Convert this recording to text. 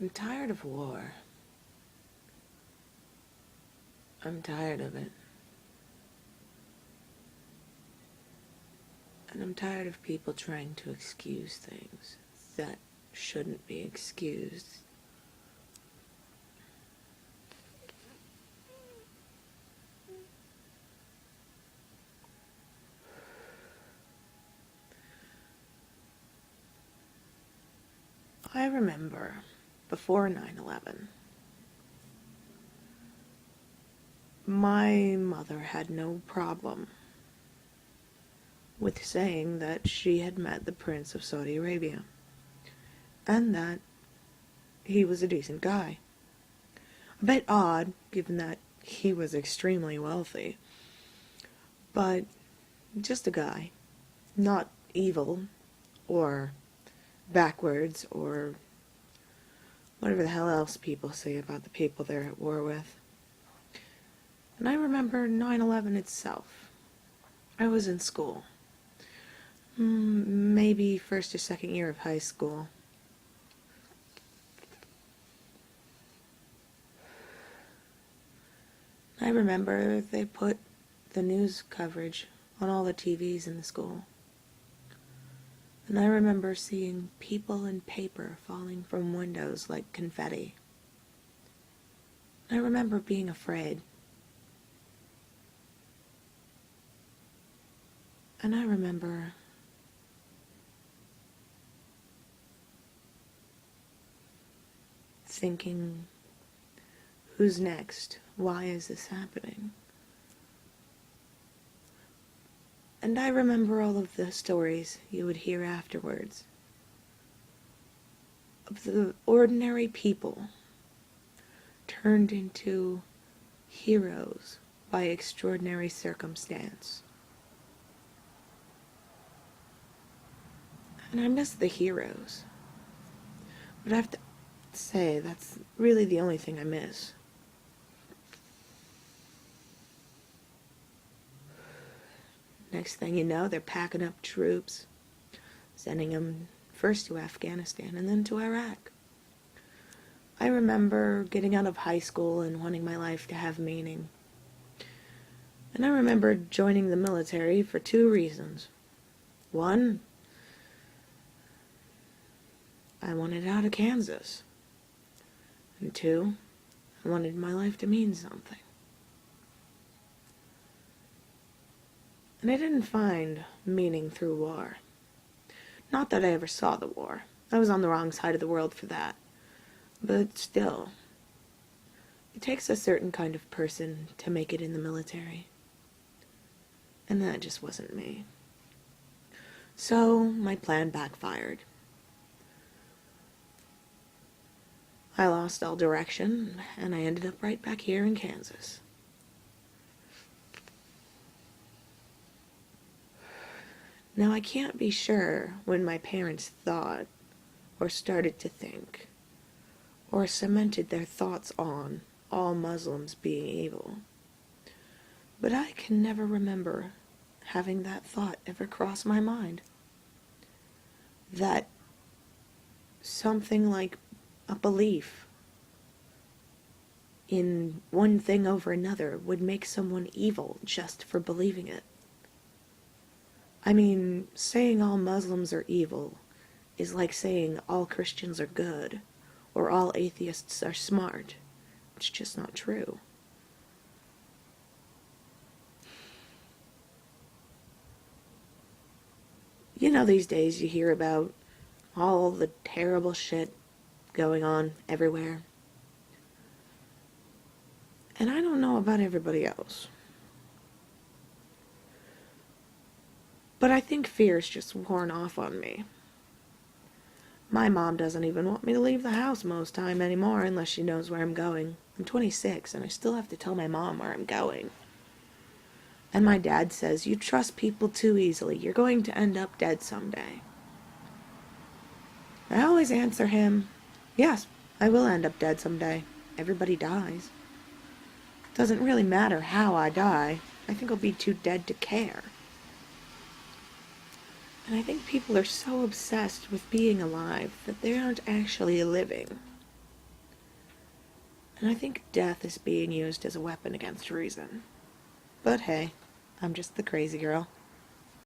I'm tired of war. I'm tired of it. And I'm tired of people trying to excuse things that shouldn't be excused. I remember before 9/11, my mother had no problem with saying that she had met the Prince of Saudi Arabia and that he was a decent guy. A bit odd, given that he was extremely wealthy, but just a guy, not evil or backwards or whatever the hell else people say about the people they're at war with. And I remember 9/11 itself. I was in school. Maybe first or second year of high school. I remember they put the news coverage on all the TVs in the school. And I remember seeing people and paper falling from windows like confetti. I remember being afraid. And I remember thinking, who's next? Why is this happening? And I remember all of the stories you would hear afterwards of the ordinary people turned into heroes by extraordinary circumstance. And I miss the heroes. But I have to say, that's really the only thing I miss. Next thing you know, they're packing up troops, sending them first to Afghanistan and then to Iraq. I remember getting out of high school and wanting my life to have meaning. And I remember joining the military for 2 reasons. 1, I wanted out of Kansas. And 2, I wanted my life to mean something. And I didn't find meaning through war. Not that I ever saw the war. I was on the wrong side of the world for that. But still, it takes a certain kind of person to make it in the military. And that just wasn't me. So my plan backfired. I lost all direction, and I ended up right back here in Kansas. Now, I can't be sure when my parents thought, or started to think, or cemented their thoughts on all Muslims being evil. But I can never remember having that thought ever cross my mind. That something like a belief in one thing over another would make someone evil just for believing it. I mean, saying all Muslims are evil is like saying all Christians are good, or all atheists are smart. It's just not true. You know, these days you hear about all the terrible shit going on everywhere. And I don't know about everybody else, but I think fear's just worn off on me. My mom doesn't even want me to leave the house most time anymore unless she knows where I'm going. I'm 26 and I still have to tell my mom where I'm going. And my dad says, you trust people too easily. You're going to end up dead someday. I always answer him, yes, I will end up dead someday. Everybody dies. Doesn't really matter how I die. I think I'll be too dead to care. And I think people are so obsessed with being alive that they aren't actually living. And I think death is being used as a weapon against reason. But hey, I'm just the crazy girl.